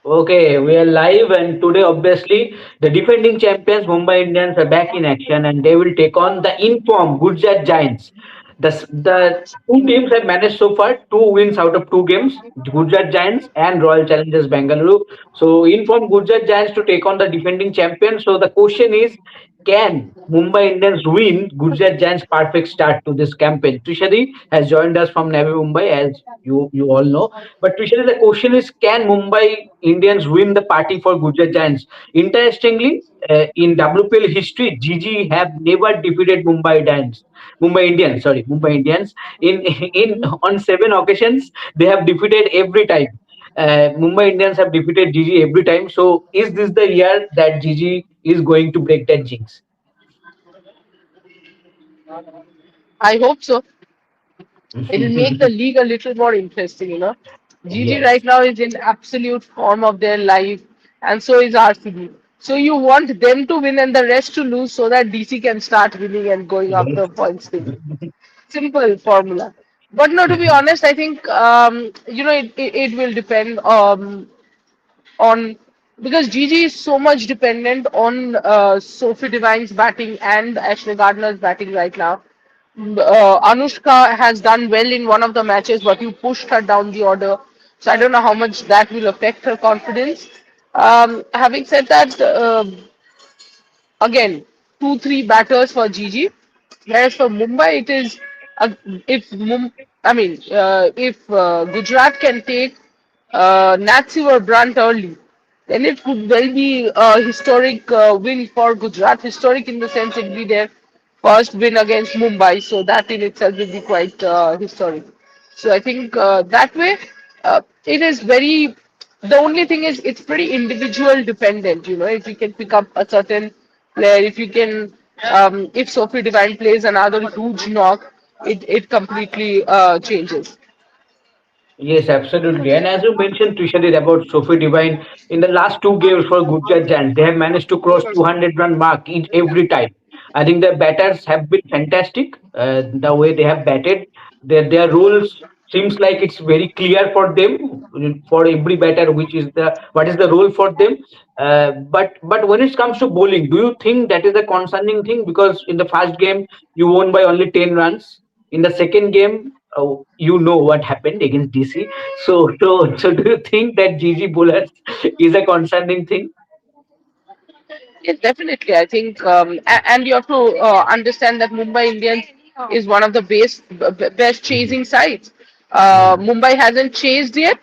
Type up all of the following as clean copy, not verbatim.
Okay, we are live, and today, obviously, the defending champions Mumbai Indians are back in action, and they will take on the informed Gujarat Giants. The two teams have managed so far two wins out of two games, Gujarat Giants and Royal Challengers Bengaluru. So, informed Gujarat Giants to take on the defending champions. So, the question is, can Mumbai Indians win Gujarat Giants' perfect start to this campaign? Trishadi has joined us from Navi Mumbai, as you all know. But Trishadi, the question is, can Mumbai Indians win the party for Gujarat Giants? Interestingly, in WPL history, GG have never defeated Mumbai Indians. In on 7 occasions, they have defeated every time. Mumbai Indians have defeated GG every time. So, is this the year that GG is going to break that jinx? I hope so. It'll make the league a little more interesting. GG Yes. right now is in absolute form of their life, and so is RCB. So you want them to win and the rest to lose so that DC can start winning and going up Yes. the points table. Simple formula. But no, to be honest, I think it will depend on because GG is so much dependent on Sophie Devine's batting and Ashley Gardner's batting right now. Anushka has done well in one of the matches, but you pushed her down the order. So I don't know how much that will affect her confidence. Having said that, again, 2-3 batters for GG. Whereas for Mumbai, it is if if Gujarat can take Natsi or Brunt early, then it could well be a historic win for Gujarat. Historic in the sense it will be their first win against Mumbai, so that in itself will be quite historic. So I think that way it is very. The only thing is it's pretty individual dependent. If you can pick up a certain player, if you can, if Sophie Devine plays another huge knock, it completely changes. Yes, absolutely. And as you mentioned, Trishadi, about Sophie Devine, in the last two games for Gujarat Giants, they have managed to cross 200 run mark each every time. I think the batters have been fantastic. The way they have batted, their rules seems like it's very clear for them, for every batter, which is the what is the role for them. But when it comes to bowling, do you think that is a concerning thing? Because in the first game you won by only 10 runs. In the second game, you know what happened against DC. So do you think that GG bowlers is a concerning thing? Yes, definitely. I think, and you have to understand that Mumbai Indians is one of the best Mhm. chasing sides. Mhm. Mumbai hasn't chased yet,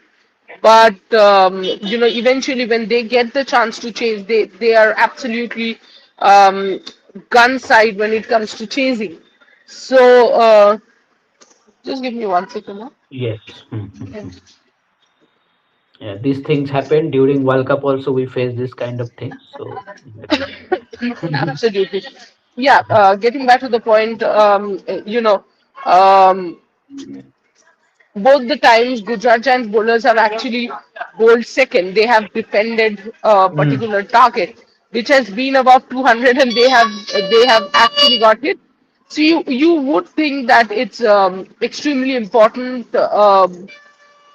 but eventually when they get the chance to chase, they are absolutely um, gun side when it comes to chasing. So just give me 1 second. Huh? Yes. Mhm. Yeah, these things happen during World Cup. Also, we face this kind of things. So definitely. Absolutely. Yeah, getting back to the point, um, both the times Gujarat Giants bowlers have actually bowled second. They have defended a Mm. particular target, which has been above 200, and they have actually got it. So you would think that it's extremely important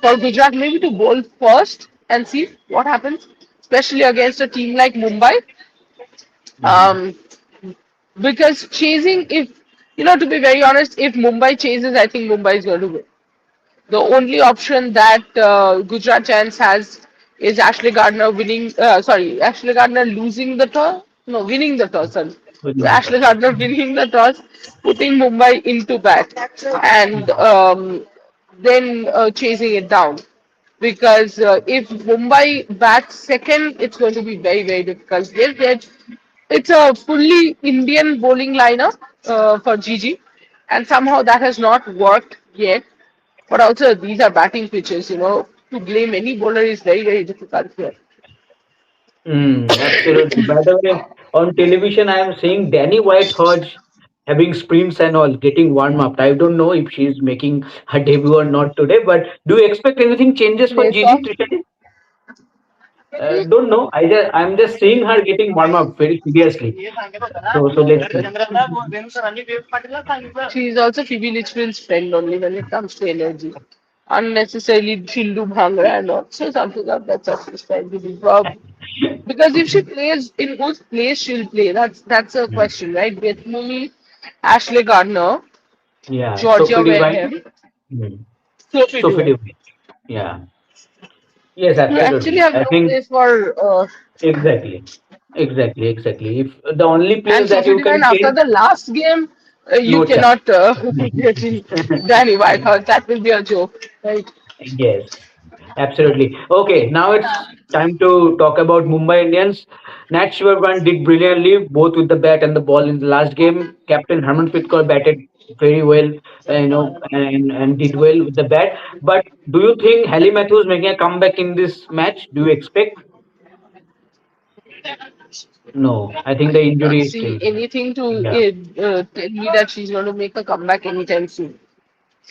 for Gujarat maybe to bowl first and see what happens, especially against a team like Mumbai. Mhm. Um, because chasing, if to be very honest, if Mumbai chases, I think Mumbai is going to win. The only option that Gujarat Giants has is Ashley Gardner winning. Ashley Gardner losing the toss. No, winning the toss. Sorry. Winning the Ashley toss. Gardner winning the toss, putting Mumbai into bat, and Mhm. then chasing it down. Because if Mumbai bats second, it's going to be very, very difficult. It's a fully Indian bowling lineup for GG, and somehow that has not worked yet. But also, these are batting pitches. To blame any bowler is very, very difficult here. Absolutely. By the way, on television, I am seeing Danny White Hodge having sprints and all, getting warm up. I don't know if she's making her debut or not today, but do you expect anything changes for Place Gigi off. Trishati? Don't know. I'm just seeing her getting warm up very seriously. So let's see. She is also Phoebe Litchfield's friend only when it comes to energy. unnecessarily she'll do bhangra and also something of that sort is trying to do. Because if she plays, in whose place she'll play? That's a question, right? With Mumi, Ashley Gardner, Yeah, Georgia Sophie Divine. Wareham, Hmm. Sophie Sophie Duval. Divine. Yeah. Yes, You actually absolutely. have I no think place for exactly. Exactly, exactly. If the only place and that Sophie you Divine can after change, the last game, you no chance. cannot get in Danny Whitehurst. That will be a joke, right? Yes, absolutely. Okay, now it's time to talk about Mumbai Indians. Nat Shivarman did brilliantly both with the bat and the ball in the last game. Captain Harmanpreet Kaur batted very well, and did well with the bat. But do you think Halle Matthews making a comeback in this match? Do you expect? No, I think the Not injury is see still there. anything to Yeah. tell me that she's going to make a comeback anytime soon.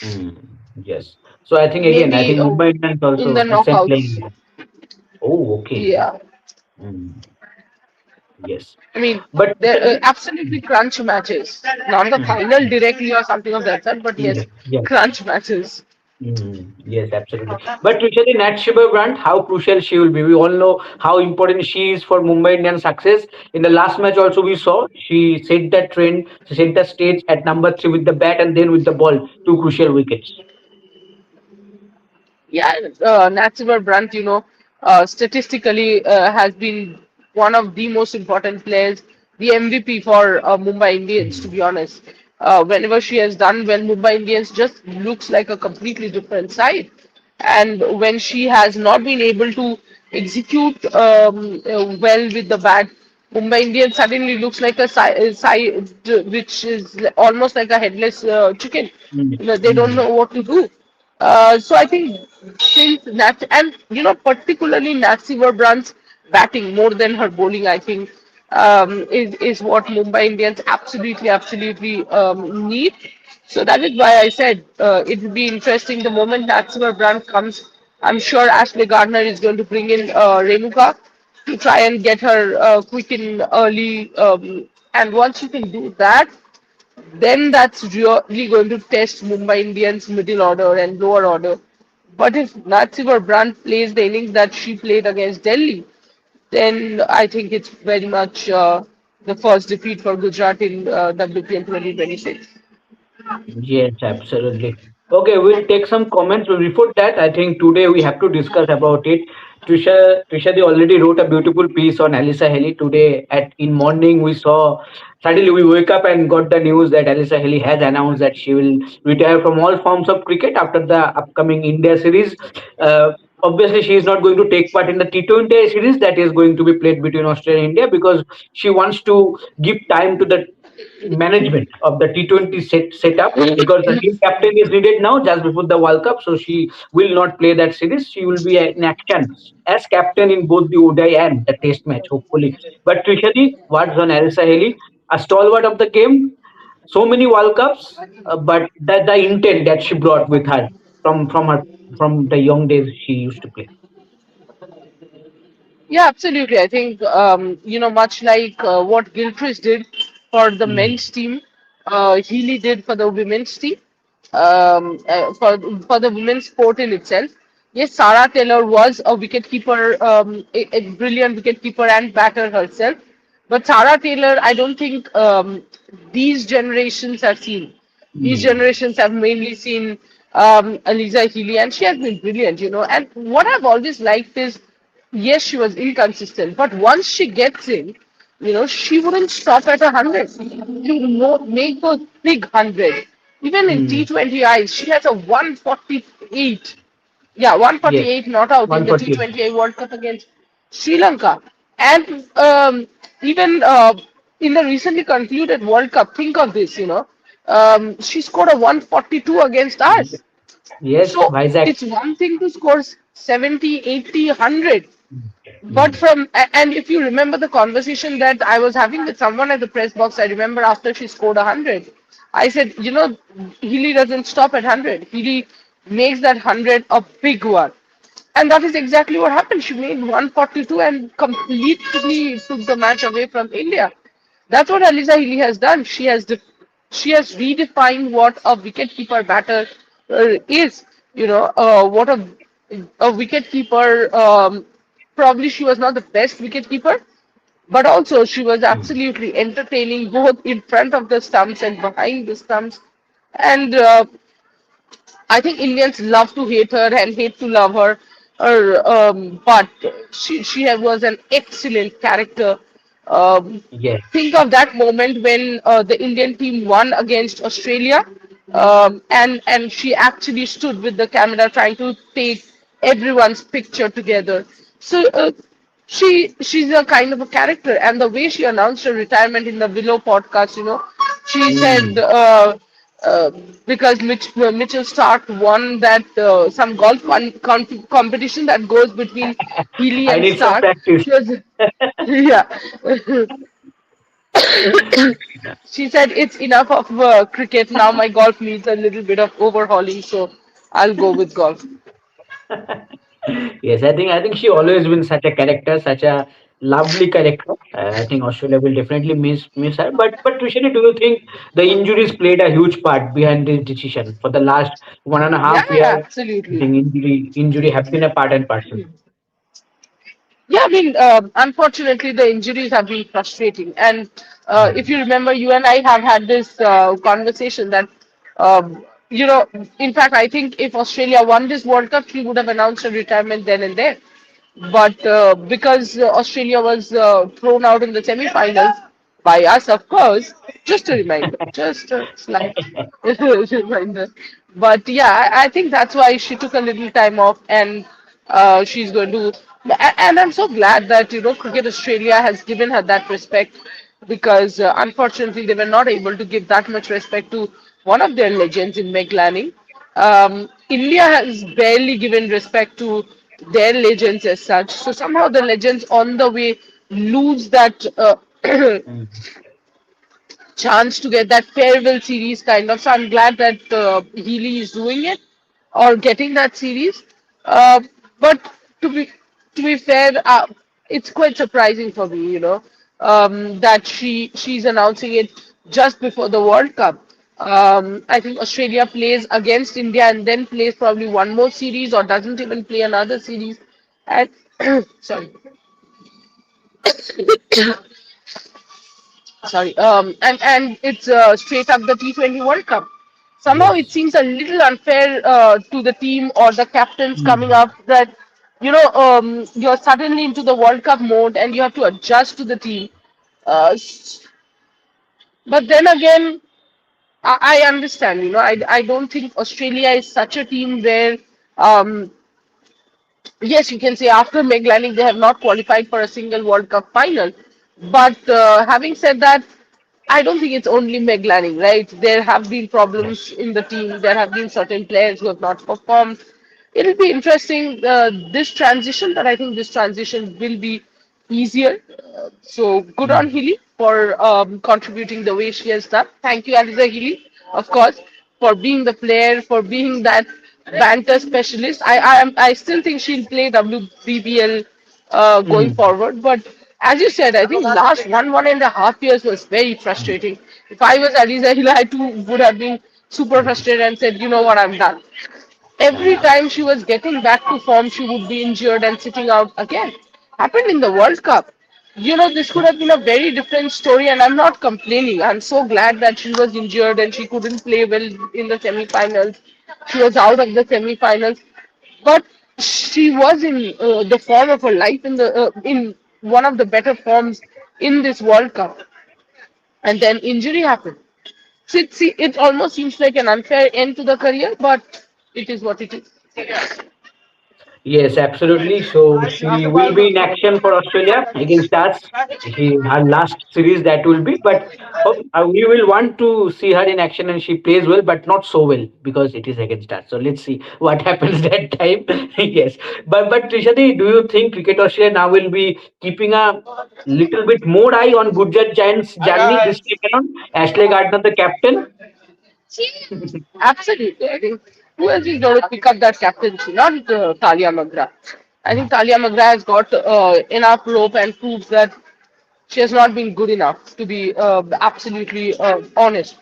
Mm, yes. So I think again, I Maybe think Mumbai Indians in the also the same knockouts. playing. Oh, okay. Yeah. Mm, yes. I mean, But they're absolutely crunch matches. Not the mm, final directly or something of that sort, but yes, yes, yes. crunch matches. Yes, absolutely. But usually Nat Brandt, how crucial she will be. We all know how important she is for Mumbai Indian success. In the last match also we saw she set the trend, she set the stage at number 3 with the bat and then with the ball, two crucial wickets. Yeah, Natsimer Brunt, statistically has been one of the most important players, the MVP for Mumbai Indians, to Mm, be honest. Whenever she has done well, Mumbai Indians just looks like a completely different side. And when she has not been able to execute well with the bat, Mumbai Indians suddenly looks like a side which is almost like a headless chicken. mm, They don't mm, know what to do. So I think since Nat and particularly Nancy Verbrandt's batting more than her bowling, I think is what Mumbai Indians absolutely need. So that is why I said it will be interesting the moment Nancy Verbrandt comes. I'm sure Ashley Gardner is going to bring in Renuka to try and get her quick in early. And once you can do that, then that's really going to test Mumbai Indians' middle order and lower order. But if Natsivar Brandt plays the innings that she played against Delhi, then I think it's very much the first defeat for Gujarat in WPL 2026. yes, absolutely. Okay, we'll take some comments. Before that, I think today we have to discuss about it. Trisha, they already wrote a beautiful piece on Alyssa Healy today. At in morning, we saw suddenly we wake up and got the news that Alyssa Healy has announced that she will retire from all forms of cricket after the upcoming India series. Obviously, she is not going to take part in the T20 series that is going to be played between Australia and India because she wants to give time to the management of the T20 setup because the new captain is needed now just before the World Cup. So she will not play that series. She will be in action as captain in both the ODI and the Test match, hopefully. But Trishadi, what's on Alyssa Healy? A stalwart of the game, so many World Cups, but the intent that she brought with her from the young days she used to play. Yeah, absolutely. I think much like what Gilchrist did for the Mm, men's team, Healy did for the women's team, for the women's sport in itself. Yes, Sarah Taylor was a wicketkeeper, a brilliant wicketkeeper and batter herself. But Sarah Taylor, I don't think these generations have seen. These mm, generations have mainly seen Alyssa Healy, and she has been brilliant. And what I've always liked is yes, she was inconsistent, but once she gets in, she wouldn't stop at 100. She would make those big 100. Even in mm. T20 eyes, she has a 148. Yeah, Yes, 148 not out in the 140. T20 World Cup against Sri Lanka. And even in the recently concluded World Cup, think of this. She scored a 142 against us. Yes, So Vizag. it's one thing to score 70, 80, 100. But Mm, and if you remember the conversation that I was having with someone at the press box, I remember after she scored 100, I said, Healy doesn't stop at 100. Healy makes that 100 a big one. And that is exactly what happened. She made 142 and completely took the match away from India. That's what Alyssa Healy has done. She has redefined what a wicketkeeper batter is. What a wicket keeper. Probably she was not the best wicket keeper, but also she was absolutely entertaining both in front of the stumps and behind the stumps. And I think Indians love to hate her and hate to love her. But she was an excellent character. Um, Yes. think of that moment when the Indian team won against Australia, and she actually stood with the camera trying to take everyone's picture together. So she's a kind of a character, and the way she announced her retirement in the Willow podcast, she said. Mm. Uh, because Mitchell Stark won that some golf competition that goes between Healy I and need some Stark. practice. She was, yeah. She said it's enough of cricket. Now my golf needs a little bit of overhauling, so I'll go with golf. Yes, I think she always been such a character, such a lovely character. I think Australia will definitely miss her. But Trishani, do you think the injuries played a huge part behind this decision for the last one and a Yeah, half year? I absolutely. think injury have been a part and parcel. Yeah, I mean, unfortunately, the injuries have been frustrating. And if you remember, you and I have had this conversation that, in fact, I think if Australia won this World Cup, she would have announced her retirement then and there. But because Australia was thrown out in the semi-finals by us, of course, just a reminder, just a slight reminder. But yeah, I think that's why she took a little time off, and she's going to. And I'm so glad that Cricket Australia has given her that respect, because unfortunately they were not able to give that much respect to one of their legends in Meg Lanning. India has barely given respect to their legends as such. So somehow the legends on the way lose that Mm. chance to get that farewell series kind of. So I'm glad that Healy is doing it or getting that series. Uh, but to be to be fair, it's quite surprising for me, that she's announcing it just before the World Cup. I think Australia plays against India and then plays probably one more series or doesn't even play another series. And sorry, and it's straight up the T20 World Cup. Somehow it Yes. seems a little unfair to the team or the captains coming Mm. up that you're suddenly into the World Cup mode and you have to adjust to the team. But then again, I understand. I don't think Australia is such a team where um, yes, you can say after Meg Lanning, they have not qualified for a single World Cup final. But having said that, I don't think it's only Meg Lanning, right? There have been Yes. problems in the team. There have been certain players who have not performed. It'll be interesting, this transition, but I think this transition will be easier. So good on Mm. Healy for contributing the way she has done. Thank you, Alyssa Healy, of course, for being the player, for being that banter specialist. I still think she'll play WPL going Mm. forward. But as you said, I think last 1.5 years was very frustrating. If I was Aliza Hila, I too would have been super Mm. frustrated and said, you know what, I'm done. Every Ah. time she was getting back to form, she would be injured and sitting out again. Happened in the World Cup. This could have been a very different story, and I'm not complaining. I'm so glad that she was injured and she couldn't play well in the semi-finals. She was out of the semi-finals, but she was in the form of her life in one of the better forms in this World Cup, and then injury happened. So it almost seems like an unfair end to the career, but it is what it is. Yes, absolutely. So she will be in action for Australia against us. Her last series that will be, but we will want to see her in action and she plays well, but not so well because it is against us. So let's see what happens that time. Yes, but Trishadi, do you think Cricket Australia now will be keeping a little bit more eye on Gujarat Giants' journey this time around? Ashley Gardner, the captain. Absolutely. I think who else is going to pick up that captaincy? Not Talia Magra. I think Talia Magra has got enough rope and proves that she has not been good enough, to be absolutely honest.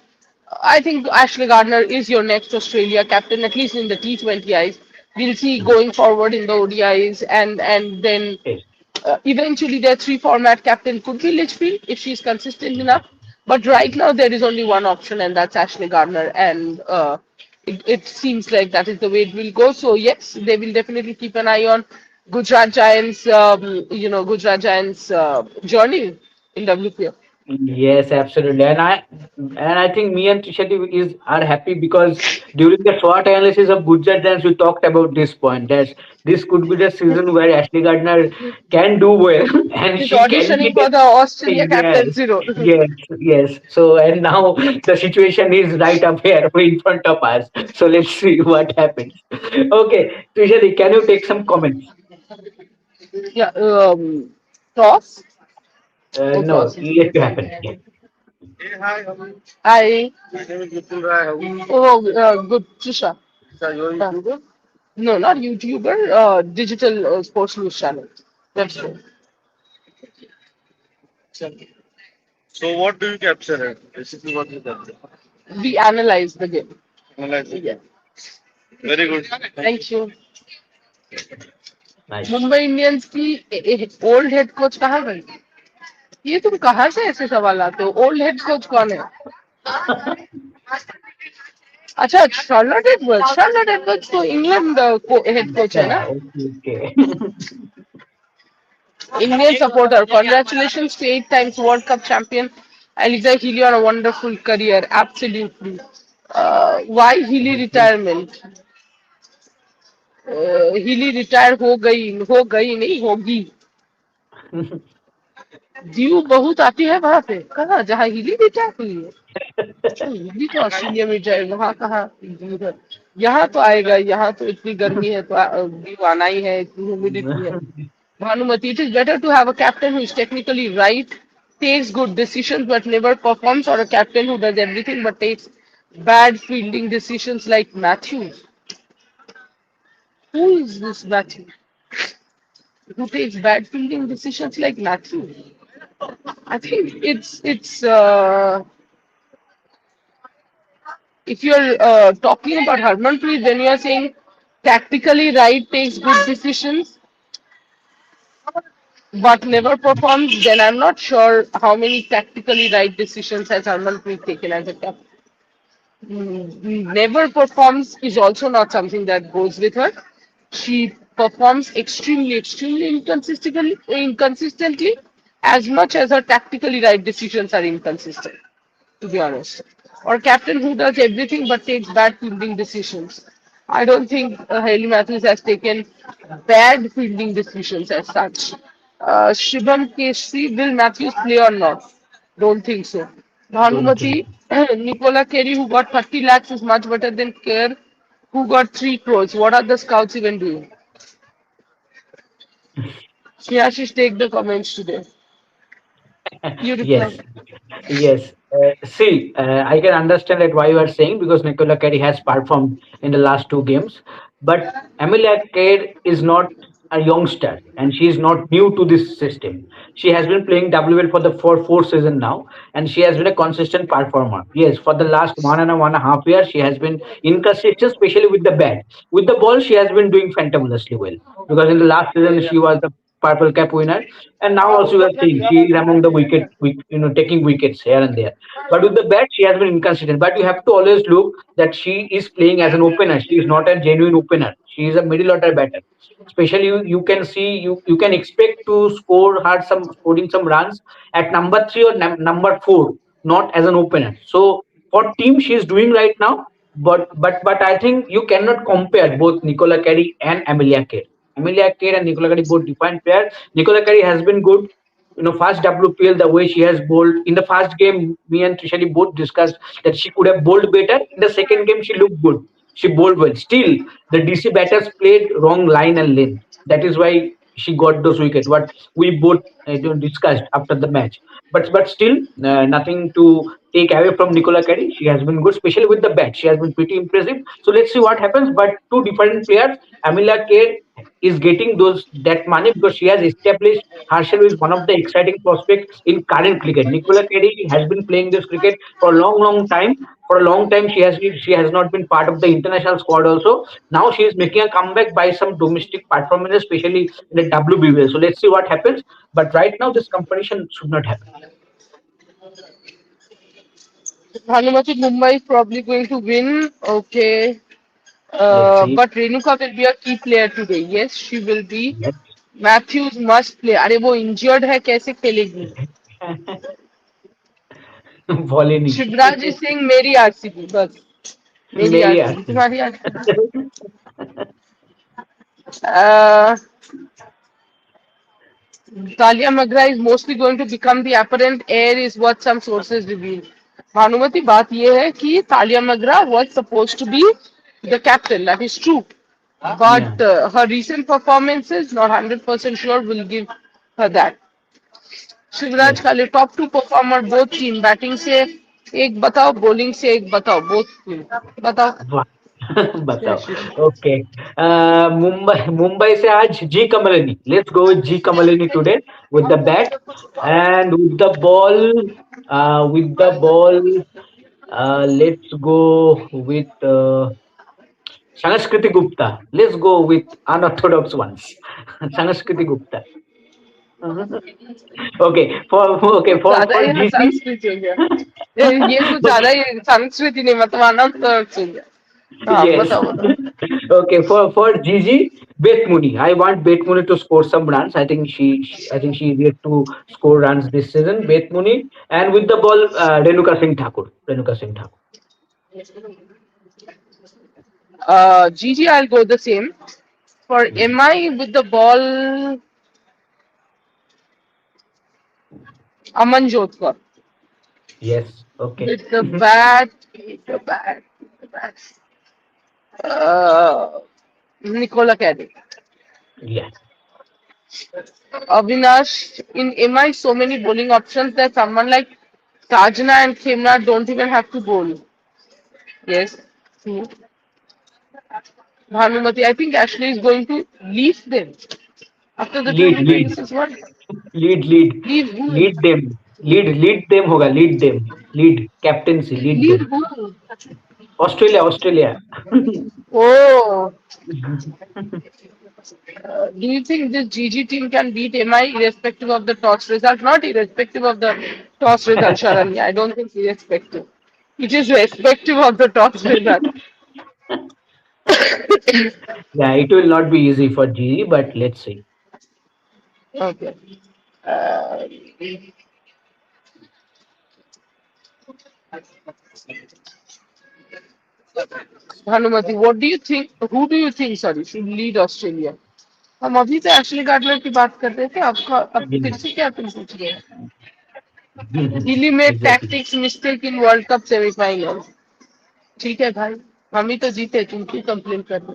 I think Ashley Gardner is your next Australia captain, at least in the T20Is. We'll see going forward in the ODIs, and then Yes. eventually their three format captain could be Litchfield if she's consistent enough. But right now there is only one option, and that's Ashley Gardner, and it seems like that is the way it will go. So yes, they will definitely keep an eye on Gujarat Giants, Gujarat Giants journey in WPL. Yes, absolutely. And I think me and Trishati is are happy because during the SWOT analysis of Gujarat Dance, we talked about this point that this could be the season where Ashley Gardner can do well and She's she can be auditioning the for the Australia yes, captaincy role. yes, yes. So and now the situation is right up here in front of us. So let's see what happens. Okay, Trishati, can you take some comments? Yeah, toss or No, toss? yet to happen. Yeah. I oh good Trisha. No, not YouTuber. Digital sports news channel. That's true. We analyze the game. Yeah. Thank you. Nice. Mumbai Indians की old head coach कहाँ गई? ये तुम कहाँ से ऐसे सवाल लाते हो? ओल्ड हेड कोच कौन है? अच्छा, शार्लट एडवर्ड्स तो इंग्लैंड को हेड कोच है ना? Yeah, okay, Indian supporter, congratulations to 8 times World Cup champion Alyssa Healy on a wonderful career. Absolutely. Why Healy okay. retirement? Healy retire हो गई नहीं होगी. ड्यू बहुत आती है वहां पे. कहाँ जहाँ हिली रिटायर हुई है? हिली तो ऑस्ट्रेलिया में जाए, वहां कहाँ ड्यू है? यहाँ तो आएगा. यहाँ तो इतनी गर्मी है तो ड्यू आना ही है, इतनी ह्यूमिडिटी है. Bhanumati, it is better to have a captain who is technically right, takes good decisions but never performs, or a captain who does everything but takes bad fielding decisions like Matthews. Who is this Matthew? Who takes bad fielding decisions like Matthews? I think it's if you're talking about Harmanpreet, then you are saying tactically right, takes good decisions but never performs. Then I'm not sure how many tactically right decisions has Harmanpreet taken as a captain. Never performs is also not something that goes with her. She performs extremely inconsistently, as much as her tactically right decisions are inconsistent, to be honest. Or captain who does everything but takes bad fielding decisions. I don't think Hailey Matthews has taken bad fielding decisions as such. Shibam Keshri, will Matthews play or not? Don't think so. Don't think. Bhanumati, Nicola Carey, who got 30 lakhs, is much better than Kerr, who got 3 crores. What are the scouts even doing? Shiyashish, take the comments today. You reply. Yes, yes. See, I can understand that why you are saying because Nicola Carey has performed in the last two games, but Amelia Carey is not a youngster and she is not new to this system. She has been playing WL for the four season now, and she has been a consistent performer. Yes, for the last 1.5 years, she has been inconsistent, especially with the bat. With the ball, she has been doing fantabulously well because in the last season she was the purple cap winner, and now also you are seeing she is among the taking wickets here and there. But with the bat, she has been inconsistent. But you have to always look that she is playing as an opener. She is not a genuine opener. She is a middle order batter. Especially you can see you can expect to scoring some runs at number three or number four, not as an opener. So for team she is doing right now, but I think you cannot compare both Nicola Carey and Amelia Kerr. Amelia Kerr and Nicola Carey both defined players. Nicola Carey has been good. First WPL, the way she has bowled in the first game, me and Trishali both discussed that she could have bowled better. In the second game, she looked good. She bowled well. Still, the DC batters played wrong line and lane. That is why she got those wickets. What we both discussed after the match. But still, nothing to take away from Nicola Carey. She has been good, especially with the bat. She has been pretty impressive. So let's see what happens. But two different players. Amelia Kerr is getting those that money because she has established herself as one of the exciting prospects in current cricket. Nicola Carey has been playing this cricket for a long time. For a long time, she has not been part of the international squad. Also, now she is making a comeback by some domestic performance, especially in the WBL. So let's see what happens. But right now, this competition should not happen. Bhanumati, Mumbai is probably going to win. Okay. Let's see. But Renuka will be a key player today. Yes, she will be. Let's Matthews must play अरे वो injured है कैसे खेलेगी volley नहीं शिवराज सिंह मेरी RCB बस मेरी मेरी आरसीबी आती तुम्हारी RCB Talia Magra is mostly going to become the apparent heir is what some sources reveal. भानुमति बात ये है कि Tahlia McGrath was supposed to be the captain. That is true. yeah. But her recent performances, not 100% sure, will give her that. Shivraj Yes. खाली top two performer both team batting से एक बताओ bowling से एक बताओ बोथ टीम बताओ वाह जय बताओ श्री ओके मुंबई मुंबई से आज G Kamalini let's go with G Kamalini today with the bat and with the ball let's go with Sanskrit Gupta. Let's go with unorthodox ones. Sanskrit Gupta. For ज्यादा ही हाँ GC. संस्कृत हो गया ये कुछ ज्यादा ही संस्कृत ही नहीं मतलब अनंत हो गया हाँ Yes. बताओ बताओ Okay. For Gigi, Bet Mooney. I want Bet Mooney to score some runs. I think she is yet to score runs this season. Bet Mooney and with the ball, Renuka Singh Thakur. Renuka Singh Thakur. GG I'll go the same for Mhm. MI with the ball Aman Jodhpur Yes. Okay. with the bat with the bat Nicola Caddy Yeah. Avinash in MI so many bowling options that someone like Tajna and Khemra don't even have to bowl. Yes. True. Bhanumati, I think Ashley is going to leave them after the Lead, lead, 2026 World Cup. lead, lead, Leave who? lead them. Lead them होगा. Lead them. Lead captaincy. Lead Leave them. who? Australia. Oh, do you think this GG team can beat MI irrespective of the toss result? Not irrespective of the toss result, Sharanya. I don't think irrespective. It is respective of the toss result. Yeah, it will not be easy for GE, but let's see. Okay. Uh, Bhanumati, what do you think? Who do you think, sorry, should lead Australia? हम अभी तो Ashley gardener की बात कर रहे थे आपका अब फिर Yeah. से क्या तुम पूछ रहे हो हिली में Exactly. Tactics mistake in world cup semifinal ठीक है भाई हम ही तो जीते तुम क्यों कंप्लेन कर रहे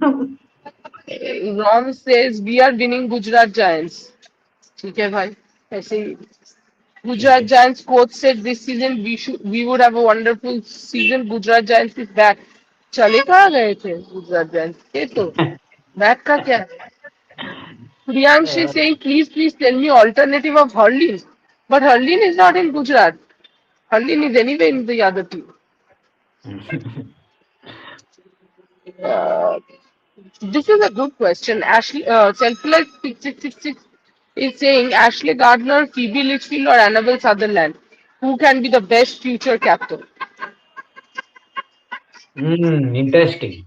हो Rom says we are winning Gujarat Giants ठीक है भाई ऐसे ही ठीक Gujarat है. Giants coach said this season we would have a wonderful season. Gujarat Giants is back. चले कहाँ गए थे गुजरात जायंट्स ये तो बैक का क्या Priyanshi Uh, saying please tell me alternative of Harleen. But Harleen is not in Gujarat. Harleen is anyway in the other team. Uh, this is a good question. Ashley Selfless 6666 is saying Ashley Gardner, Phoebe Litchfield or Annabelle Sutherland. Who can be the best future captain? Interesting.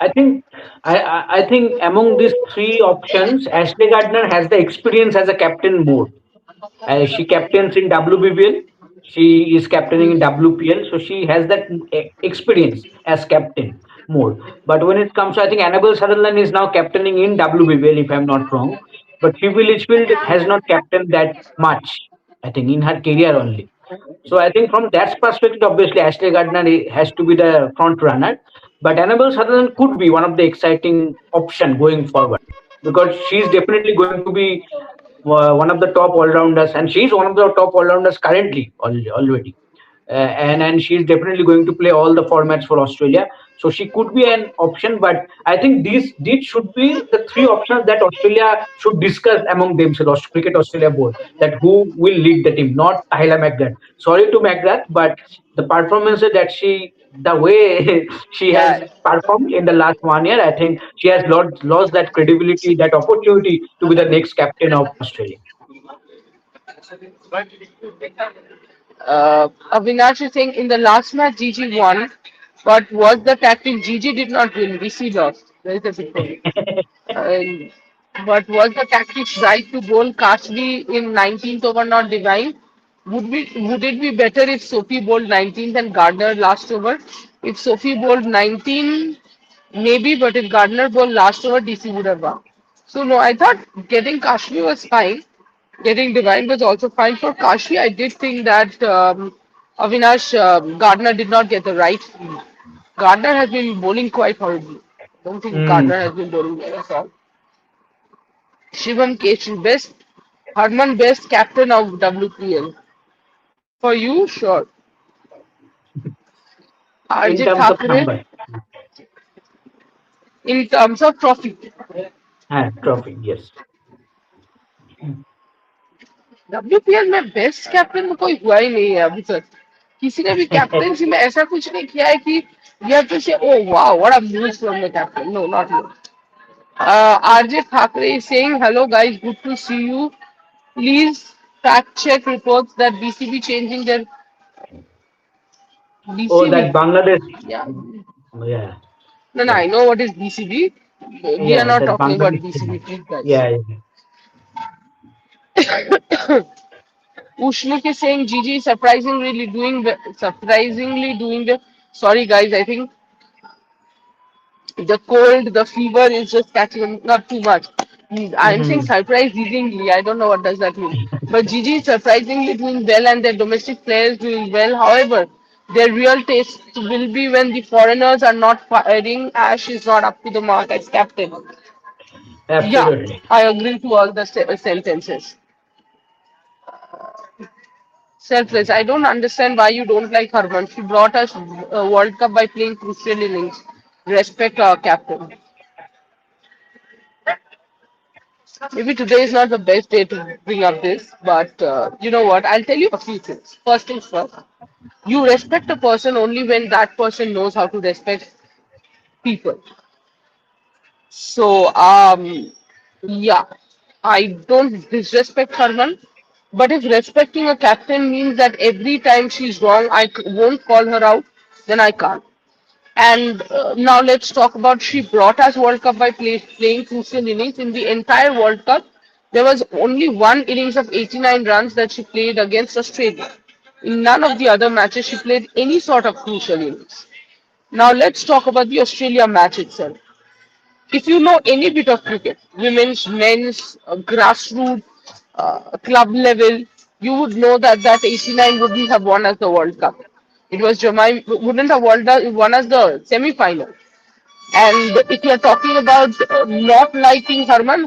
I think I think among these three options, Ashley Gardner has the experience as a captain more. She captains in WBL. She is captaining in WPL, so she has that experience as captain more. But when it comes to, I think Annabelle Sutherland is now captaining in WBL, if I'm not wrong. But Phoebe Litchfield has not captained that much. I think in her career only. So I think from that perspective, obviously Ashley Gardner has to be the front runner. But Annabelle Sutherland could be one of the exciting option going forward because she's definitely going to be one of the top all rounders, and she's one of the top all rounders currently already. And she's definitely going to play all the formats for Australia. So she could be an option, but I think these should be the three options that Australia should discuss among themselves. Cricket Australia board, that who will lead the team, not Tahila McGrath. Sorry to McGrath, but the performances that the way she has Yeah. performed in the last 1 year, I think she has lost that credibility, that opportunity to be the next captain of Australia. Avinash is saying in the last match Gigi won, but was the tactic Gigi did not win, VC lost. There is a difference. And but was the tactics right to bowl Kashvi in 19th over not divine? Would it be better if Sophie bowled 19th and Gardner last over? If Sophie bowled 19, maybe, but if Gardner bowled last over, DC would have won. So no, I thought getting Kashvi was fine. Getting divine was also fine for Kashvi. I did think that Avinash Gardner did not get the right field. Gardner has been bowling quite horribly. I don't think Hmm. Gardner has been bowling well at all. Shivam Keshi, best Harman, best captain of WPL. For you, sure. In RJ terms of Thakre, number, in terms of trophy. trophy, yes. WPL में best captain में कोई हुआ ही नहीं है अभी तक किसी ने भी कैप्टनसी में ऐसा कुछ नहीं किया है कि you have to say, oh wow, what a move from the captain. No, not you. RJ Thakre is saying, hello guys, good to see you. Please fact check reports that BCB changing their Oh, that BCB. Bangladesh. Yeah. Yeah, No, no, yeah, I know what is BCB. We are yeah. not That talking about Bangladesh BCB, team. please, guys. Yeah, yeah. Ushmuk is saying Gigi surprisingly doing the. Sorry, guys, I think the cold, the fever is just catching him, not too much. I'm saying Mhm. surprisingly. I don't know what does that mean. But Gigi is surprisingly doing well and their domestic players doing well. However, their real taste will be when the foreigners are not firing. Ash is not up to the mark as captain. Yeah, Absolutely. I agree to all the sentences. Selfless. I don't understand why you don't like Harman. She brought us World Cup by playing crucial innings. Respect our captain. Maybe today is not the best day to bring up this, but you know what? I'll tell you a few things. First things first, you respect a person only when that person knows how to respect people. So, yeah, I don't disrespect Harman, but if respecting a captain means that every time she's wrong, won't call her out, then I can't. And now let's talk about she brought us World Cup by playing crucial innings. In the entire World Cup, there was only one innings of 89 runs that she played against Australia. In none of the other matches, she played any sort of crucial innings. Now let's talk about the Australia match itself. If you know any bit of cricket, women's, men's, grassroots, club level, you would know that that 89 wouldn't have won us the World Cup. It was Jamaica wouldn't have won us the semi-final. And if you're talking about not liking Herman,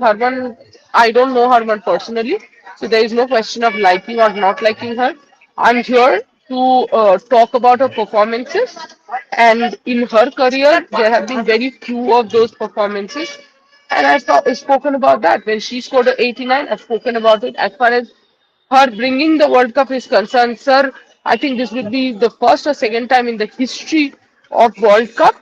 I don't know Herman personally, so there is no question of liking or not liking her. I'm here to talk about her performances, and in her career, there have been very few of those performances. And I've spoken about that. When she scored a 89, I've spoken about it. As far as her bringing the World Cup is concerned, sir, I think this would be the first or second time in the history of World Cup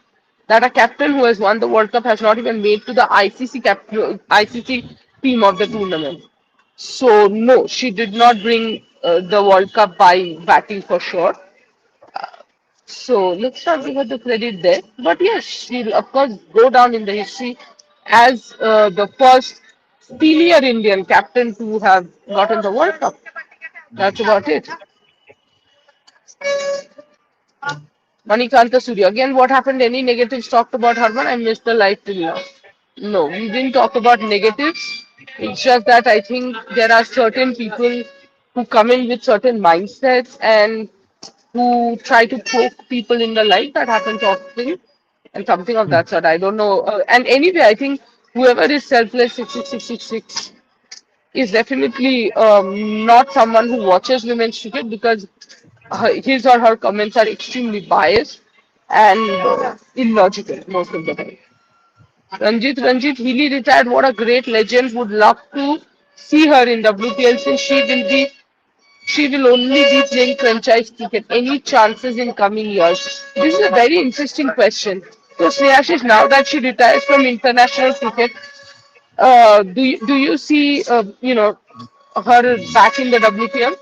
that a captain who has won the World Cup has not even made to the ICC team of the tournament. So no, she did not bring the World Cup by batting for sure. So let's not give her the credit there. But yes, she'll of course go down in the history as the first senior Indian captain to have gotten the World Cup. That's about it. Manikanta Surya. Again, what happened? Any negatives talked about Harman? I missed the live till now. No, we didn't talk about negatives. It's just that I think there are certain people who come in with certain mindsets and who try to poke people in the light. That happens often, and something of that sort. I don't know. And anyway, I think whoever is selfless 6666 is definitely not someone who watches women's cricket because his or her comments are extremely biased. and illogical most of the time. Ranjit Healy retired. What a great legend. Would love to see her in WPL since she will only be playing franchise cricket. Any chances in coming years? This is a very interesting question. So Snehashish, now that she retires from international cricket, do you see her back in the WPL?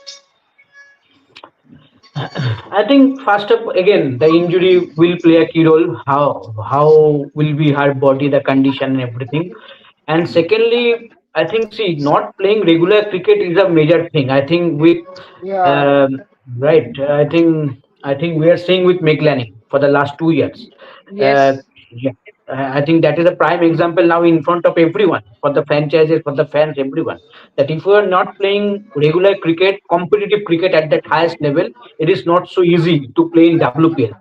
I think first up again the injury will play a key role. How will be her body, the condition, and everything. And secondly, I think see not playing regular cricket is a major thing. I think with Yeah. um, right. I think we are seeing with Meglani for the last 2 years. Uh, Yes. yeah, I think that is a prime example now in front of everyone, for the franchises, for the fans, everyone. That if you are not playing regular cricket, competitive cricket at that highest level, it is not so easy to play in WPL.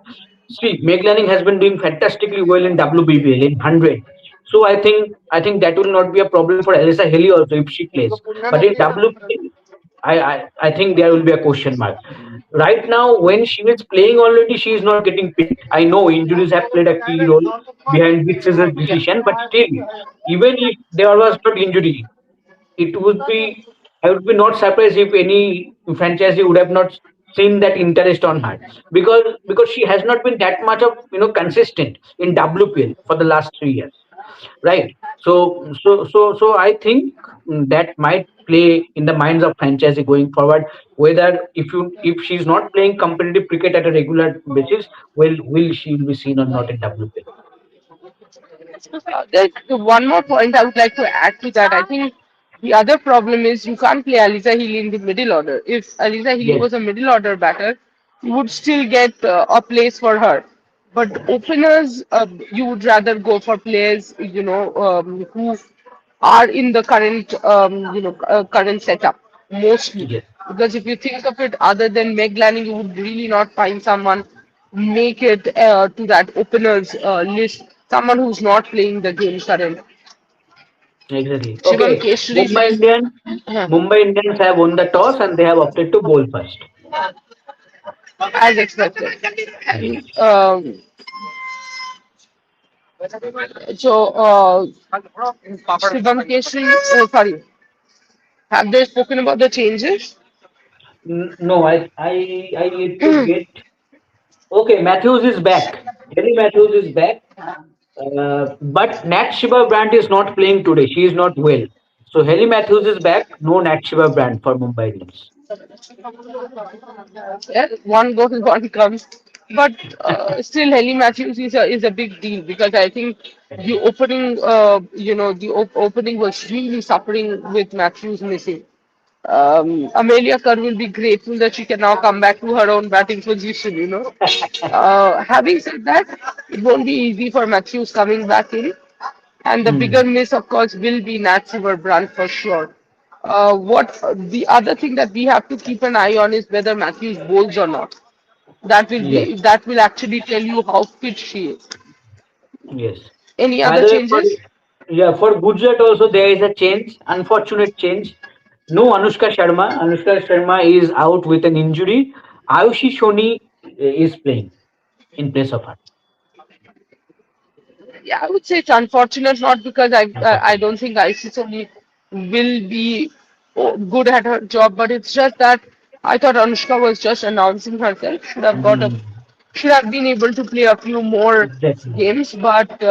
See, Meg Lanning has been doing fantastically well in WBPL in 100. So I think that will not be a problem for Alyssa Healy also if she plays. But in WPL, I think there will be a question mark. Right now, when she is playing already, she is not getting picked. I know injuries have played a key role behind this season's decision, but still, even if there was not injury, it would be I would be not surprised if any franchisee would have not seen that interest on her, because she has not been that much of consistent in WPL for the last 3 years, right? So I think that might play in the minds of franchisee going forward, whether if she's not playing competitive cricket at a regular basis, will she be seen or not in WPL? There's one more point I would like to add to that. I think the other problem is you can't play Aliza Healy in the middle order. If Aliza Healy Yes, was a middle order batter, you would still get a place for her. But openers, you would rather go for players, who are in the current setup mostly. yes. Because if you think of it, other than Meg Lanning, you would really not find someone make it to that openers list. Someone who's not playing the game current. Exactly. Shivam Okay. Keshri Mumbai says, Indians. huh, Mumbai Indians have won the toss and they have opted to bowl first. as expected. Yes. So, Shivam Keshri, sorry, have they spoken about the changes? No, I need to get. Okay, Matthews is back. Kelly Matthews is back. But Nat Shiba Brand is not playing today. She is not well. So Helly Matthews is back. No Nat Shiba Brand for Mumbai Indians. Yeah, one goes, one comes. But still, Helly Matthews is a big deal because I think the opening, opening was really suffering with Matthews missing. Amelia Kerr will be grateful that she can now come back to her own batting position. Having said that, it won't be easy for Matthews coming back in. And the bigger Hmm. miss, of course, will be Nat Brand for sure. What the other thing that we have to keep an eye on is whether Matthews bowls or not. Yes. That will actually tell you how fit she is. Yes. Any By other the way, changes? for Gujarat also there is a change, unfortunate change. No Anushka Sharma. Anushka Sharma is out with an injury. Ayushi Shoni is playing in place of her. Yeah, I would say it's unfortunate, not because I Unfortunate. don't think ICC will be good at her job, but it's just that I thought Anushka was just announcing herself. Hmm. Should have been able to play a few more Exactly. games, but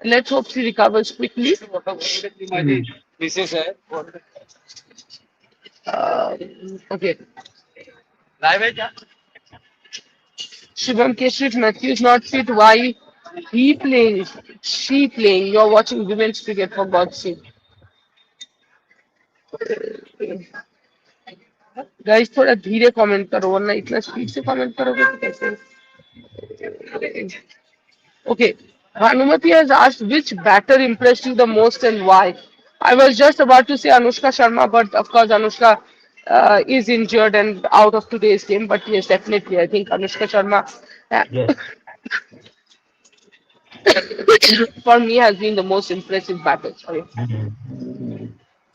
let's hope she recovers quickly. Hmm. Okay, Shivam Keshri, if Matthew is not fit, why he playing? She playing? You're watching women's cricket for God's sake. Guys थोड़ा धीरे comment करो वरना इतना speed से comment करोगे तो कैसे okay Bhanumati has asked which batter impressed you the most and why. I was just about to say Anushka Sharma, but of course Anushka is injured and out of today's game, but yes, definitely I think Anushka Sharma uh, Yes. for me has been the most impressive batter. Sorry. Hmm.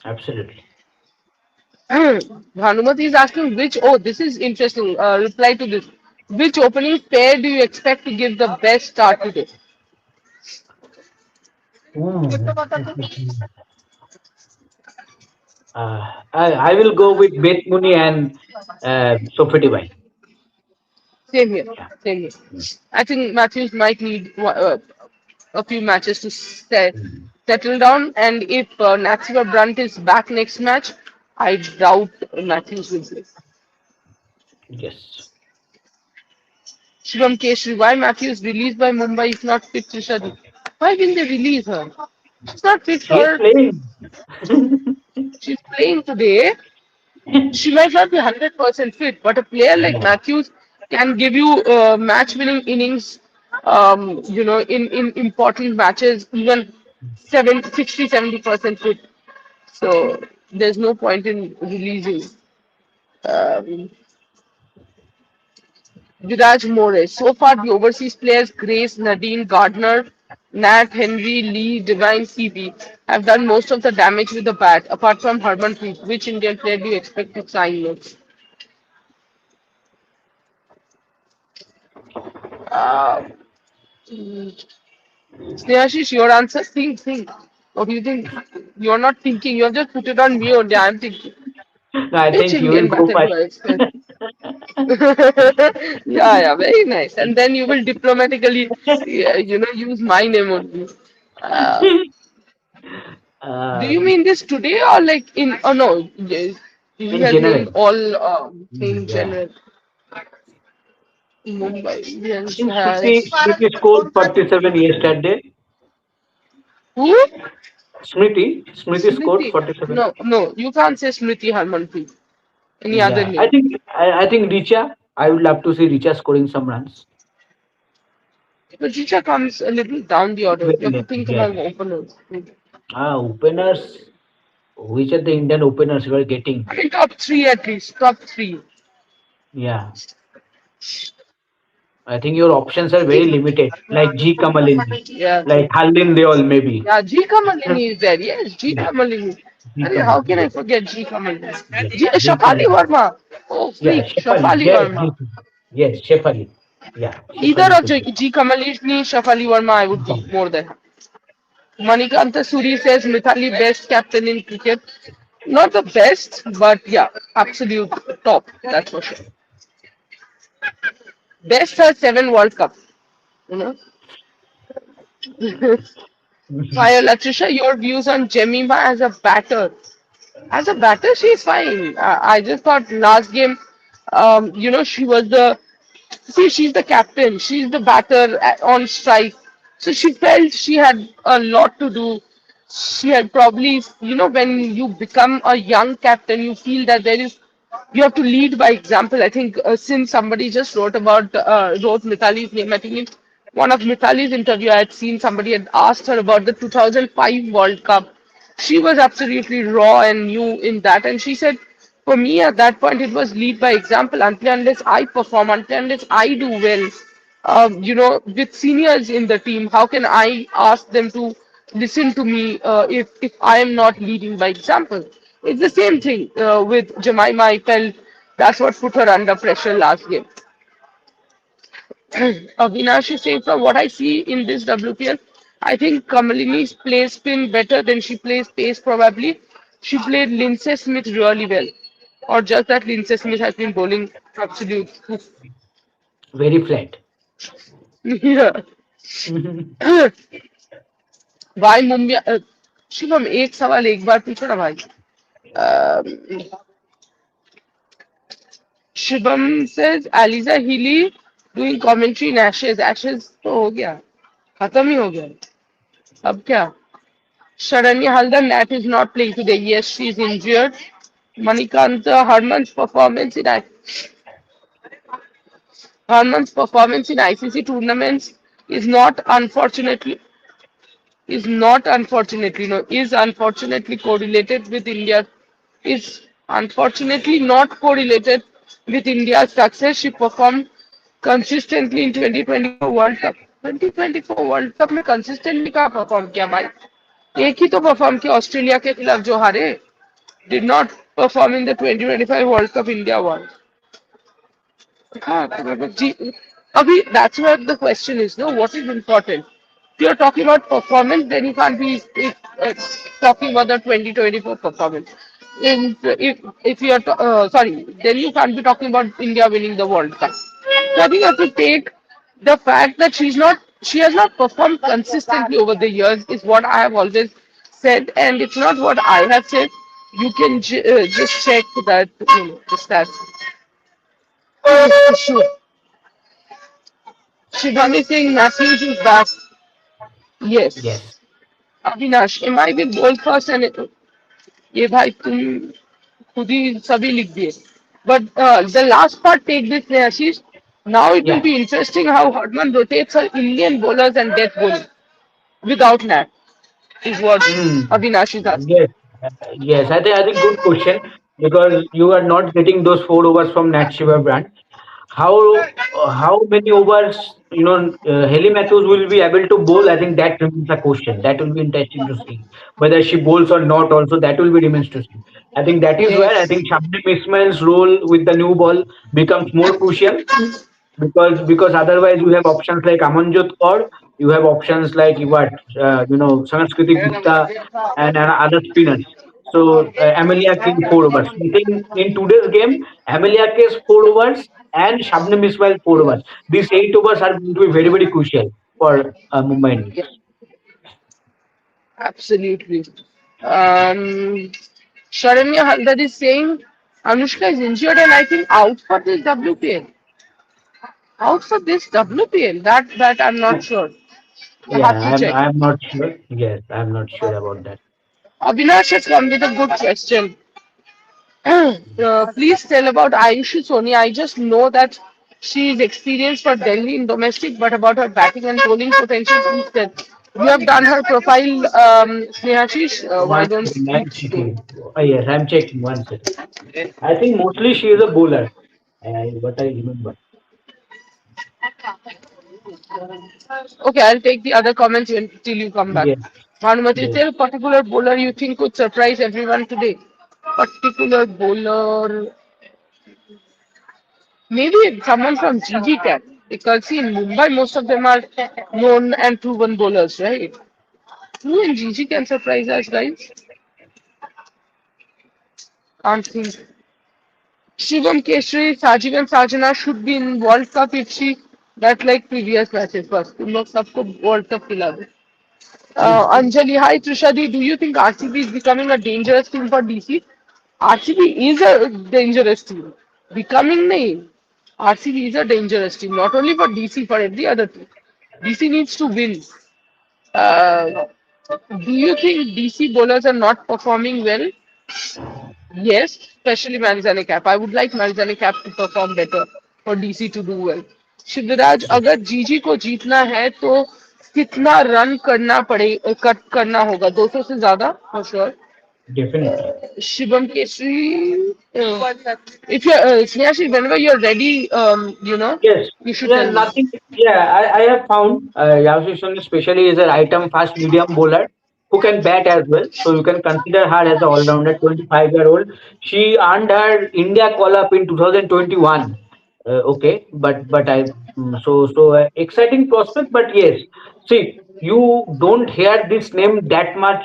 Absolutely. Bhanumati is asking which, oh, this is interesting. Reply to this. Which opening pair do you expect to give the best start today? Hmm. I will go with Bet Muni and Sophie Devine. Same here. Yeah. Same here. Mm. I think Matthews might need a few matches to Mm. settle down, and if Natsua Brunt is back next match, I doubt Matthews will play. Yes. Shivam Keshri, why Matthews released by Mumbai if not fit Trishadi? Why didn't they release her? She's not fit She is for. playing. She's playing today. She might not be 100% fit, but a player like Yeah. Matthews can give you match-winning innings, in important matches, even 70% fit. So there's no point in releasing um, Viraj More. So far, the overseas players Grace, Nadine, Gardner, Nat, Henry, Lee, Divine, CB have done most of the damage with the bat, apart from Harmanpreet. Which Indian player do you expect to sign next? Uh, Snehashish, your answer? Think, think. What do you think? You're not thinking. You have just put it on me only. I'm thinking. No, I Which think you will Indian go batter do I expect? first. Yeah, yeah, very nice. And then you will diplomatically, yeah, use my name only. Uh, do you um, mean this today or like in? Oh no, yes, he in has named general. all in Yeah. general. Mumbai I Indians think has Smriti scored 47 yesterday. who? Smriti scored Smriti. 47. No, no, you can't say Smriti Harmanpreet. Any other Yeah, I name? think I think Richa. I would love to see Richa scoring some runs. But Richa comes a little down the order. You Very have to late. think Yes. about openers. Openers. Which are the Indian openers we are getting? I think top three at least. Top three. Yeah. I think your options are very Think. limited. Like G Kamalini, Yeah. like Halin Deol maybe. Yeah, G Kamalini is there. Yes, G Yeah. Kamalini. G Arey, how can Kamalini. I forget G Kamalini? Yes. G Shafali Kamalini. Verma. Oh, Yeah. freak. Shefali. Shafali Yes. Verma. Yes. Shefali. Yeah. Either Shefali of should be. G Kamalini, Shafali Verma, I would be more than happy. Manikanta Suri says Mithali best captain in cricket. Not the best, but yeah, absolute top. That's for sure. Best has 7 World Cup. You know. While Latricia, your views on Jemima as a batter? As a batter, she's fine. I just thought last game, she was the see, she's the captain. She's the batter on strike. So she felt she had a lot to do. She had probably, when you become a young captain, you feel that you have to lead by example. I think since somebody just wrote Mithali's name, I think in one of Mithali's interview, I had seen somebody had asked her about the 2005 World Cup. She was absolutely raw and new in that, and she said, for me at that point, it was lead by example. Until unless I perform, until unless I do well, with seniors in the team, how can I ask them to listen to me if I am not leading by example? It's the same thing with Jemima. I felt that's what put her under pressure last game. Avinash is saying from what I see in this WPL, I think Kamalini plays spin better than she plays pace probably. She played Lindsay Smith really well. Or just that Lindsay Smith has been bowling absolute. Very flat. Yeah. भाई मुंबई शिवम एक सवाल एक बार पूछो ना भाई Shivam says Alyssa Healy doing commentary in Ashes. Ashes तो हो गया खत्म ही हो गया अब क्या Sharanya Haldar Nat is not playing today. Yes, she is injured. Manikanta Harman's performance in ICC tournaments is not unfortunately is unfortunately correlated with India is unfortunately not correlated with India's success. She performed consistently in 2024 World Cup. 2024 World Cup में consistently कहाँ perform किया भाई? एक ही तो perform किया Australia के खिलाफ जो हारे did not perform in the 2025 World Cup India won. Abhi, that's what the question is, no? What is important? If you're talking about performance, then you can't be talking about the 2024 performance. If you're sorry, then you can't be talking about India winning the World Cup. So I think you have to take the fact that she has not performed consistently over the years is what I have always said, and it's not what I have said. You can just check that, the stats. Sure. Shivani Singh Matthews is back. Yes. Yes. Avinash M I will bowl first and ये भाई तुम खुद ही सभी लिख दिए but the last part take this Ashish now it will Yeah. Be interesting how Harman rotates her Indian bowlers and death bowling without Nat is what Mm. Avinash is asking. Yes, yes. I think good question because you are not getting those 4 overs from Nat Shiva brand. How many overs Haley Matthews will be able to bowl? I think that remains a question. That will be interesting to see whether she bowls or not. Also, that will be remains to see. I think that is where I Yes. think Shabnam Ismail's role with the new ball becomes more crucial because otherwise you have options like Amanjot Kaur, you have options like Sanskriti Gupta and other spinners. So Amelia K's 4 overs. I think in today's game, Amelia K's 4 overs and Shabnam Ismail 4 overs. These 8 overs are going to be very very crucial for Mumbai Yeah, Indians. absolutely. Um, Sharanya Haldar is saying Anushka is injured and I think out for this WPL. Out for this WPL. That I'm not sure. I Yeah, have to I'm check. I'm not sure. Yes, I'm not sure about that. Avinash has come with a good question. Please tell about Ayushi Soni. I just know that she is experienced for Delhi in domestic, but about her batting and bowling potential, please tell. You have done her profile, Snehashish. Why One don't second, you I'm do? checking. Yes, I'm checking. One second. I think mostly she is a bowler. What I remember. Okay, I'll take the other comments till you come back. Yes, Bhanumati, is yes. there a particular bowler you think could surprise everyone today? Particular bowler, maybe someone from GG can. Because see, in Mumbai, most of them are known and proven bowlers, right? Who in GG can surprise us, guys? Can't think. Shivam Keshri, Sajiv and Sajana should be in World Cup if she that like previous matches first. तुम लोग सबको World Cup खिला दो. Hmm. Anjali, hi Trishadi, do you think RCB is becoming a dangerous team for DC? RCB is a dangerous team. Becoming nahi. RCB is a dangerous team, not only for DC, for every other team. DC needs to win. Uh, do you think DC bowlers are not performing well? Yes, especially Marizani Cap. I would like Marizani Cap to perform better for DC to do well. Shivraj Yes, अगर जीजी को जीतना है तो कितना run करना पड़े cut करना होगा 200 से ज्यादा for sure definitely. Shivam Keshri if you're Snehashi, whenever you're ready Yes. you should Yeah, tell me. nothing. Yeah, I have found Yasir Soni especially is an item fast medium bowler who can bat as well. So you can consider her as an all-rounder, 25-year-old. She earned her India call-up in 2021. Okay, but exciting prospect. But yes, see, you don't hear this name that much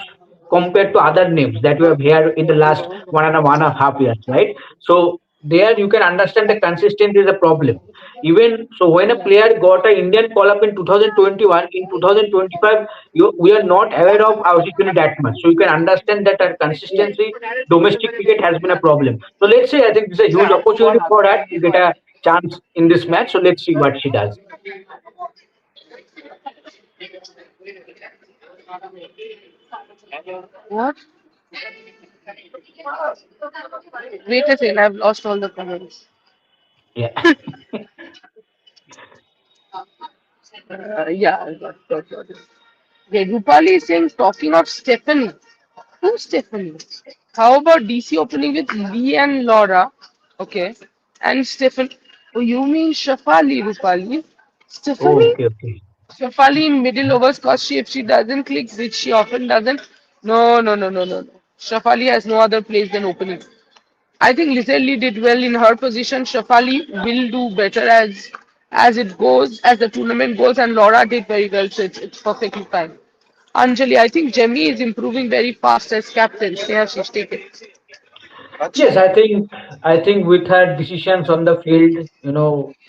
compared to other names that you have heard in the last 1.5 years, right? So there you can understand the consistency is a problem. Even so, when a player got an Indian call up in 2021, in 2025, we are not aware of Australia that much. So you can understand that our consistency, domestic cricket has been a problem. So let's say I think it's a huge opportunity for her to get a chance in this match. So let's see what she does. What? Wait a second, I've lost all the comments. Yeah. Yeah, got it. Okay, Rupali is saying, talking of Stephanie. Who's Stephanie? How about DC opening with Lee and Laura? Okay. And Stephanie. Oh, you mean Shafali, Rupali? Stephanie? Okay, okay. Shafali in middle overs because if she doesn't click, which she often doesn't. No, no, no, no, no, no. Shafali has no other place than opening. I think Lizelle did well in her position. Shafali will do better as it goes, as the tournament goes, and Laura did very well, so it's perfectly fine. Anjali, I think Jemmy is improving very fast as captain. Yeah, she's taken. Yes, I think with her decisions on the field,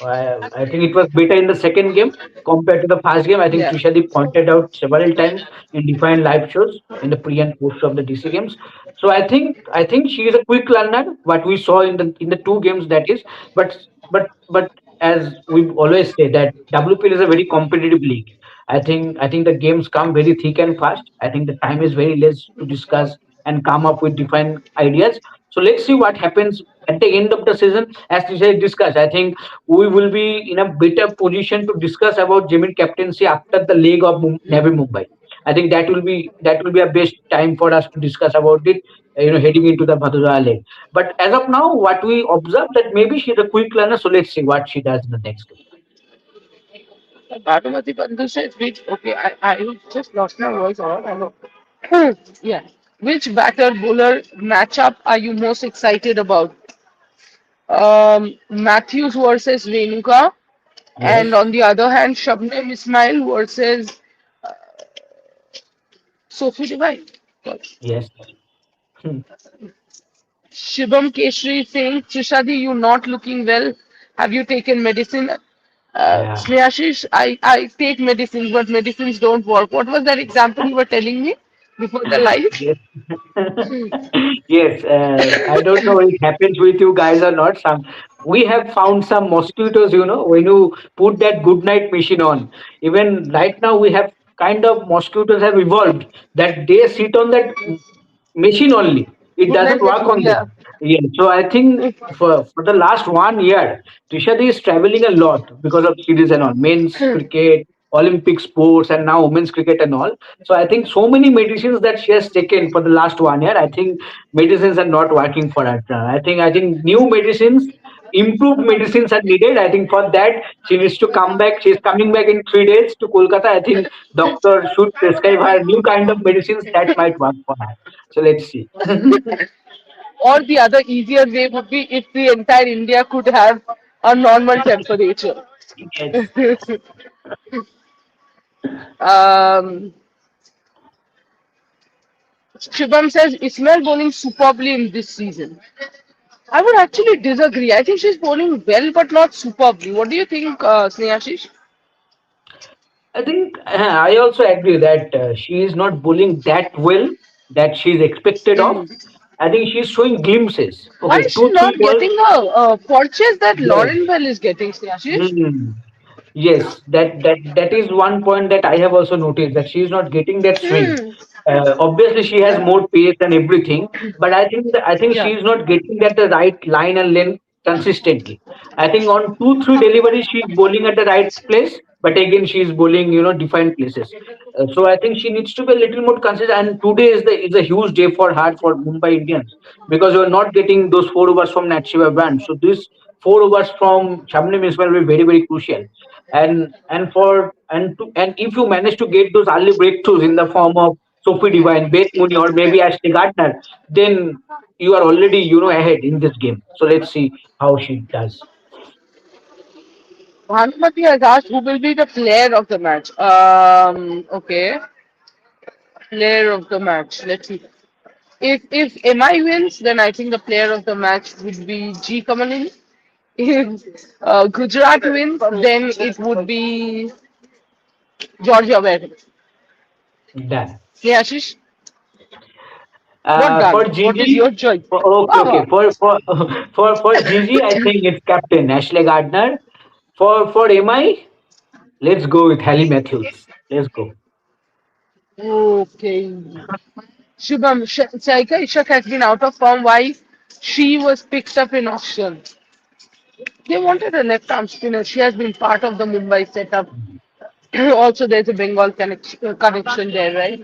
I think it was better in the second game compared to the first game. I think Yeah. Trishadi pointed out several times in different live shows in the pre and post of the DC games. So I think she is a quick learner. What we saw in the two games, that is, but as we always say that WPL is a very competitive league. I think the games come very thick and fast. I think the time is very less to discuss and come up with different ideas. So let's see what happens at the end of the season. As you said, discuss. I think we will be in a better position to discuss about Jamin captaincy after the leg of Navi Mumbai. I think that will be a best time for us to discuss about it. Heading into the Vadodara leg. But as of now, what we observe that maybe she's a quick learner. So let's see what she does in the next game. Bhagavati Bandhu says which okay, I just lost my voice all I know. Yeah. Which batter bowler matchup are you most excited about? Matthews versus Renuka, and Yes, on the other hand, Shabnam Ismail versus Sophie Devine. yes. Hmm. Shibam Keshri saying, Trishadi, you not looking well. Have you taken medicine? Yeah. Snehashish, I take medicine, but medicines don't work. What was that example you were telling me before the live? Yes. Yes, I don't know if it happens with you guys or not. We have found some mosquitoes, when you put that good night machine on. Even right now, we have kind of mosquitoes have evolved that they sit on that machine only. It Good doesn't night, work machine. on Yeah. them. Yeah. So I think for the last 1 year, Trishadi is traveling a lot because of series and all, men's cricket, Olympic sports, and now women's cricket and all. So I think so many medicines that she has taken for the last 1 year, I think medicines are not working for her. I think new medicines, improved medicines are needed. I think for that she needs to come back. She's coming back in 3 days to Kolkata. I think doctor should prescribe her new kind of medicines that might work for her. So let's see. Or the other easier way would be if the entire India could have a normal temperature. Yes. um, Shibam says Ismail bowling superbly in this season. I would actually disagree. I think she's bowling well, but not superbly. What do you think, Snehashish? I think I also agree that she is not bowling that well that she is expected of. Hmm. I think she's showing glimpses. Why Okay, is she two, three not balls. getting a purchase that Yes. Lauren Bell is getting, Snehashish? Hmm. Yes, that is one point that I have also noticed that she is not getting that swing. Hmm. Obviously, she has Yeah. more pace and everything, but I think she Yeah. is not getting at the right line and length consistently. I think on 2 3 deliveries she is bowling at the right place, but again she is bowling different places. So I think she needs to be a little more consistent. And today is a huge day for her for Mumbai Indians because you are not getting those 4 overs from Natshiva Band. So this 4 overs from Shabnam Ismail will be very very crucial. And if you manage to get those early breakthroughs in the form of Sophie Devine, Beth Mooney, or maybe Ashley Gardner, then you are already ahead in this game. So let's see how she does. Bhanumati has asked who will be the player of the match. Okay, player of the match. Let's see. If MI wins, then I think the player of the match would be G Kamalini. If Gujarat wins, then it would be Georgia Webb. Done. Yeah, Ashish, what For done? What is Gigi, your choice? okay. Baba. For Gigi, I think it's captain Ashley Gardner. For MI, let's go with Hallie Matthews. Let's go. Okay. Shubham, Saika Ishak has been out of form. Why she was picked up in auction? They wanted a left arm spinner. She has been part of the Mumbai setup. Also, there's a Bengal connection there, right?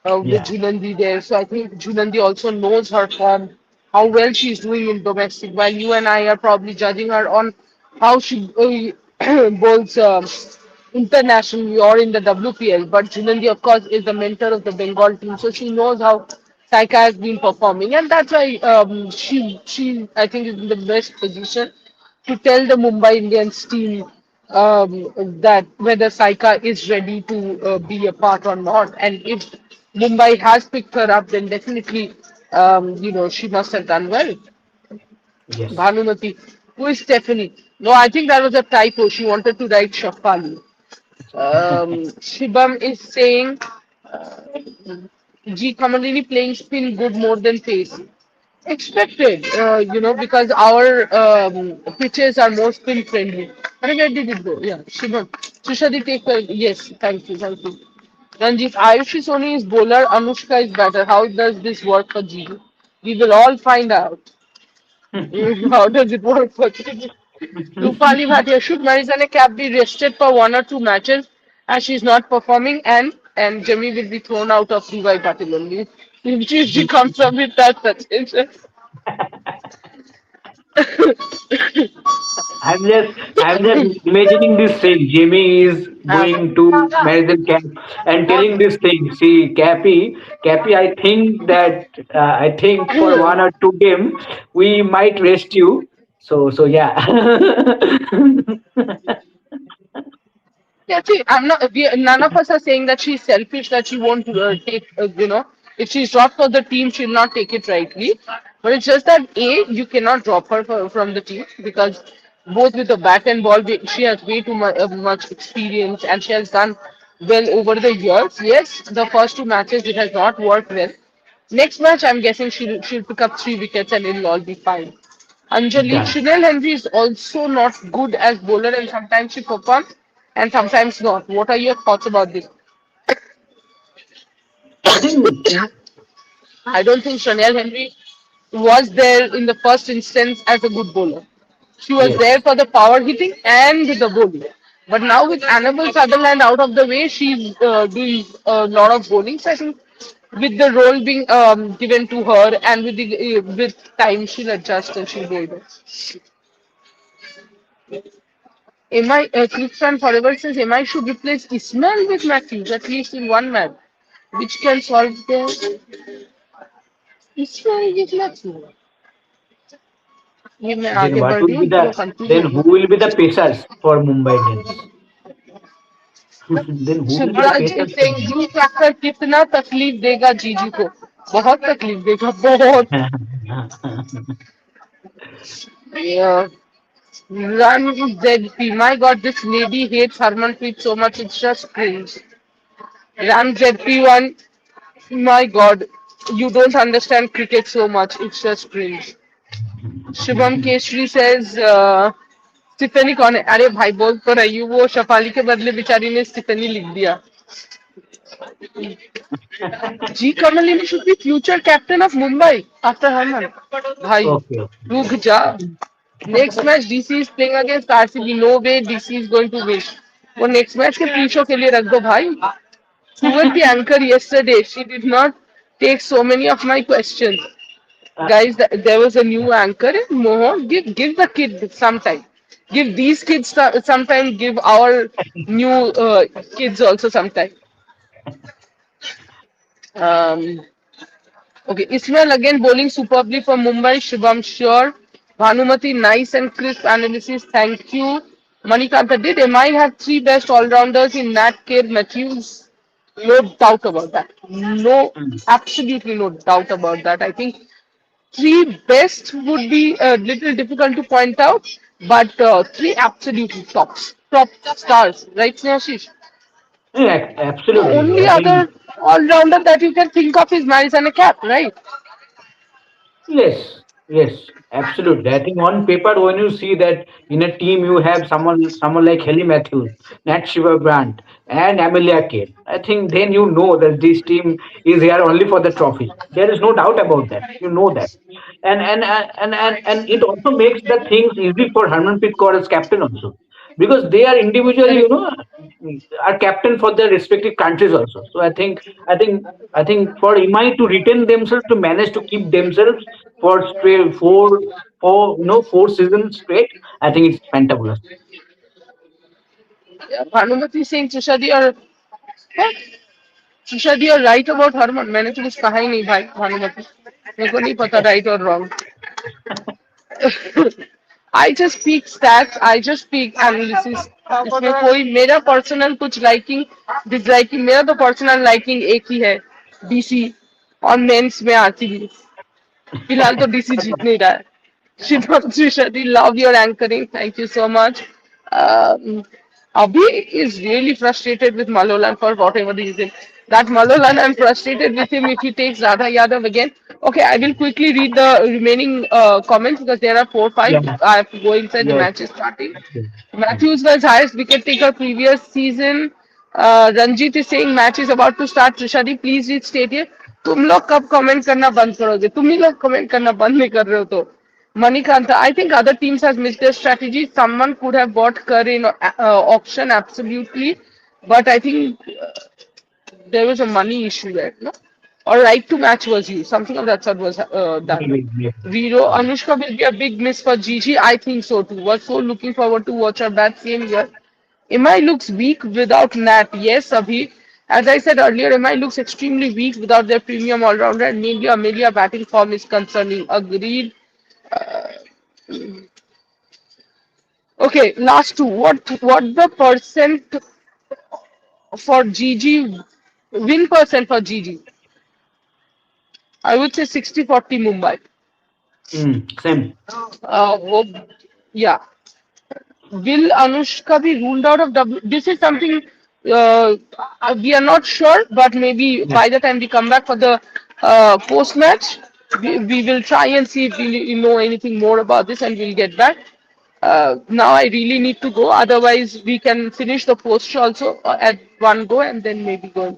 With Yeah. Julandi there. So I think Julandi also knows her form, how well she's doing in domestic, while you and I are probably judging her on how she bowls internationally or in the WPL. But Julandi, of course, is the mentor of the Bengal team, so she knows how Saika has been performing, and that's why she I think is in the best position to tell the Mumbai Indians team that whether Saika is ready to be a part or not, and if Mumbai has picked her up, then definitely she must have done well. Yes. Bhanumati, who is Stephanie? No, I think that was a typo. She wanted to write Shafali. Shibam is saying G Kamalini playing spin good more than pace. Expected, because our pitches are more spin friendly. And where did it go? Yeah, Shibam. Sushadi take a yes. Thank you, thank you. Ranjit, Ayushi Soni is bowler, Anushka is batter. How does this work for G? We will all find out. How does it work for G? Rupali Bhatia, should Marizane Cap be rested for 1 or 2 matches as she's not performing and Jimmy will be thrown out of DY Patil only if she comes up with that suggestion. I'm just imagining this thing. Jimmy is going to Madison Camp and telling this thing. See, Cappy, I think for 1 or 2 games we might rest you. So yeah. Yeah, see, I'm not. None of us are saying that she's selfish, that she won't take. If she's dropped for the team, she'll not take it rightly. But it's just that you cannot drop her from the team because both with the bat and ball, she has way too much experience and she has done well over the years. Yes, the first 2 matches it has not worked well. Next match, I'm guessing she'll pick up 3 wickets and it'll all be fine. Anjali, Done. Chanel Henry is also not good as bowler and sometimes she performs and sometimes not. What are your thoughts about this? I think I don't think Chanel Henry was there in the first instance as a good bowler. She was there yes. for the power hitting and the bowling. But now with Annabelle Sutherland out of the way, she's doing a lot of bowling. So I think with the role being given to her and with time, she'll adjust and she'll go there. MI Clifton Forever says MI should replace Ismail with Matthews at least in one match, which can solve the Ismail with Matthews. ये मैं Then आगे what बढ़ will रही be हूँ पूरा the confuse हो then गई who will be the pacers for Mumbai Indians? Then who will be the Shivraj ji pacers for Singh जू फैक्टर कितना तकलीफ देगा जीजी को बहुत तकलीफ देगा बहुत Mumbai? yeah. Run ZP. My God, this lady hates Harmanpreet so much. It's just cringe. Run ZP1. My God, you don't understand cricket so much. It's just cringe. Shubham Keshri says, Stephanie कौन है अरे भाई बोल तो रही हूँ वो शफाली के बदले बेचारी ने स्टीफनी लिख दिया जी कमल should be future captain of Mumbai after Herman भाई Okay, okay. रुक जा next match DC is playing against RCB no way DC is going to win वो next match के pre-show के लिए रख दो भाई who was the anchor yesterday she did not take so many of my questions Uh, guys there was a new anchor Mohan give the kid some time give these kids some time give our new kids also some time um, okay Ismail again bowling superbly for Mumbai Shubham sure Bhanumati nice and crisp analysis thank you Manikanta did MI have 3 best all-rounders in Nat Care Matthews no doubt about that no mm. absolutely no doubt about that I think 3 best would be a little difficult to point out, but 3 absolutely top stars, right, Snehashish? Yeah, The absolutely. only I think other all-rounder that you can think of is Marisane Cap, right? yes, yes, absolutely. I think on paper, when you see that in a team you have someone like Helly Matthews, Nat Shiva Brandt, and Amelia Kane, I think then you know that this team is here only for the trophy. There is no doubt about that. You know that, and it also makes the things easy for Harmanpreet Kaur as captain also, because they are individually, Correct. are captain for their respective countries also. So I think for Imai to retain themselves, to manage to keep themselves for straight four seasons straight, I think it's fantabulous. Yeah, Bhanumati Singh, Tushadi, or what? शीशा दी right about Harman, मैंने तो कुछ कहा ही नहीं भाई भानुमति, मेरे को नहीं पता राइट और wrong. I just speak stats, I just speak analysis। इसमें कोई मेरा पर्सनल कुछ लाइकिंग डिसलाइकिंग, मेरा तो पर्सनल लाइकिंग एक ही है, डीसी, और मेंस में आरसीबी। फिलहाल तो डीसी जीत नहीं रहा है। Shubhamshi Shetty, love your anchoring. Thank you so much. Um, Abhi is really frustrated with Malolan for whatever reason. That Malolan, I'm frustrated with him if he takes Radha Yadav again. Okay, I will quickly read the remaining comments because there are four, five. Yeah. I have to go inside. The Yes. match is starting. Yes. Mm. Matthews was highest wicket taker previous season. Ranjit is saying match is about to start. Trishadi, please read state here. तुम लोग कब comment करना बंद करोगे? तुम ही लोग comment करना बंद नहीं कर रहे हो तो। Manikanta, I think other teams has missed their strategy. Someone could have bought Kerr in auction, absolutely, but I think there was a money issue there, no? Or right to match was used. Something of that sort was done. Maybe. Maybe. Riro, Anushka will be a big miss for Gigi. I think so too. Was so looking forward to watch her bat same year. MI looks weak without Nat. Yes, Abhi. As I said earlier, MI looks extremely weak without their premium all-rounder. And mainly Amelia batting form is concerning. Agreed. Okay, last two. What the percent for GG, win percent for GG? I would say 60-40 Mumbai. Same. Hope, yeah. Will Anushka be ruled out of W? This is something we are not sure, but maybe Yeah. by the time we come back for the post match, we will try and see if we know anything more about this and we'll get back. Now I really need to go, otherwise, we can finish the post also at one go and then maybe go.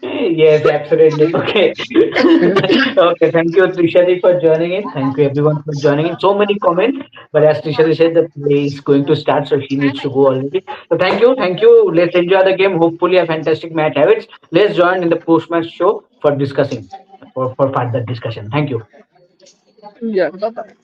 Yes, absolutely. Okay. Okay. Thank you, Trishadi, for joining in. Thank you, everyone, for joining in. So many comments, but as Trishadi said, the play is going to start, so she needs to go already. So thank you. Thank you. Let's enjoy the game. Hopefully, a fantastic match habits. Let's join in the post match show for discussing, for further discussion. Thank you. Yeah, bye-bye.